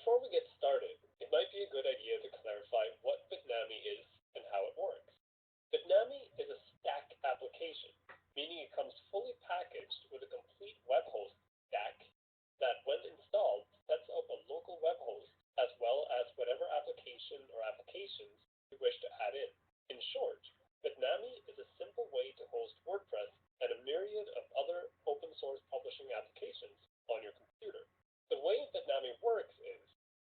Before we get started, it might be a good idea to clarify what BITNAMI is and how it works. BITNAMI is a stack application, meaning it comes fully packaged with a complete web host stack that, when installed, sets up a local web host as well as whatever application or applications you wish to add in. In short, BITNAMI is a simple way to host WordPress and a myriad of other open source publishing applications on your computer. The way BITNAMI works is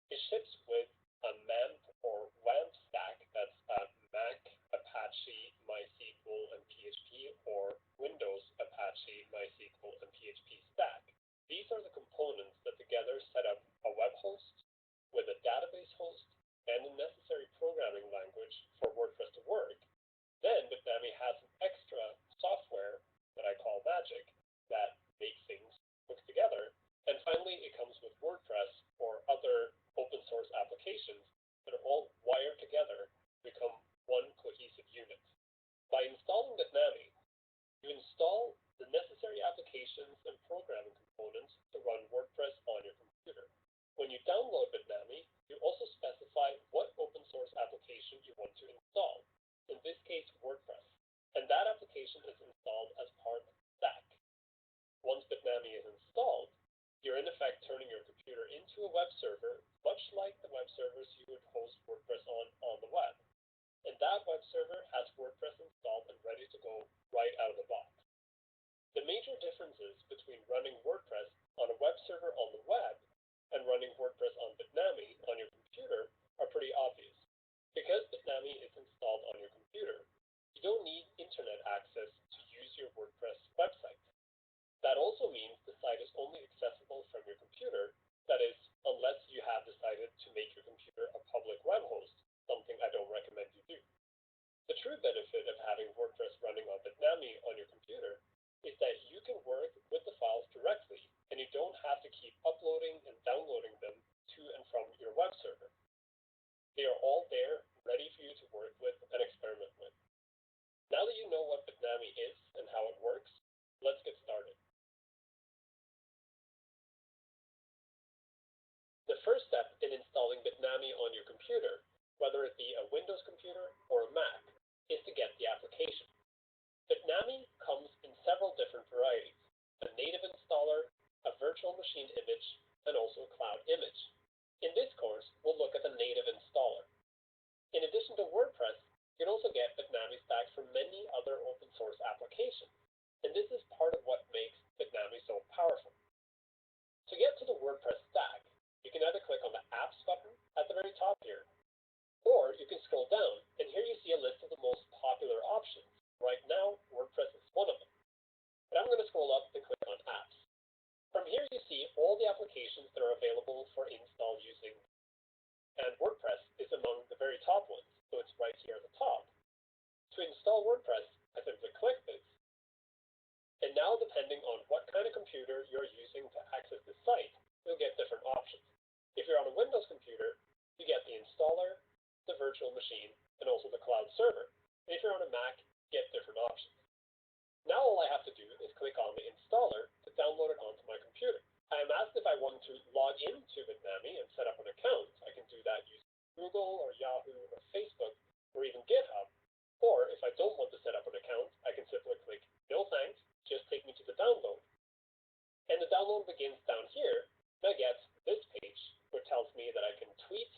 it ships with a MAMP or WAMP stack, that's Mac, Apache, MySQL, and PHP, or Windows, Apache, MySQL, and PHP stack. These are the components that together set up a web host with a database host and the necessary programming language for WordPress to work. Then BITNAMI has some extra software that I call magic that makes things hook together. And finally, it comes with WordPress or other open source applications that are all wired together to become one cohesive unit. By installing BITNAMI, you install the necessary applications and programming components to run WordPress on your computer. When you download BITNAMI, you also specify what open source application you want to install, in this case WordPress, and that application is installed as part of the stack. Once BITNAMI is installed, you're in effect turning your computer into a web server, much like the web servers you would host WordPress on the web. And that web server has WordPress installed and ready to go right out of the box. The major differences between running WordPress on a web server on the web and running WordPress on BITNAMI on your computer are pretty obvious. Because BITNAMI is installed on your computer, you don't need internet access to use your WordPress website. That also means the site is only accessible from your computer, that is, unless you have decided to make your computer a public web host, something I don't recommend you do. The true benefit of having WordPress running on BITNAMI on your computer is that you can work with the files directly, and you don't have to keep uploading and downloading them to and from your web server. They are all there, ready for you to work with and experiment with. Now that you know what BITNAMI is and how it works, let's get started. The first step in installing BITNAMI on your computer, whether it be a Windows computer or a Mac, is to get the application. BITNAMI comes in several different varieties: a native installer, a virtual machine image, and also a cloud image. In this course, we'll look at the native installer. In addition to WordPress, you can also get BITNAMI stacks for many other open source applications, and this is part of what makes BITNAMI so powerful. To get to the WordPress stack, you can either click on the Apps button at the very top here, or you can scroll down, and here you see a list of the most popular options. Right now, WordPress is one of them. But I'm going to scroll up and click on Apps. From here you see all the applications that are available for install using, and WordPress is among the very top ones, so it's right here at the top. To install WordPress, I simply click this. And now, depending on what kind of computer you're using to access this site, you'll get different options. If you're on a Windows computer, you get the installer, the virtual machine, and also the cloud server. And if you're on a Mac, you get different options. Now all I have to do is click on the installer to download it onto my computer. I am asked if I want to log into BITNAMI and set up an account. I can do that using Google or Yahoo or Facebook or even GitHub. Or if I don't want to set up an account, I can simply click no thanks, just take me to the download. And the download begins down here, and I get this page, which tells me that I can tweet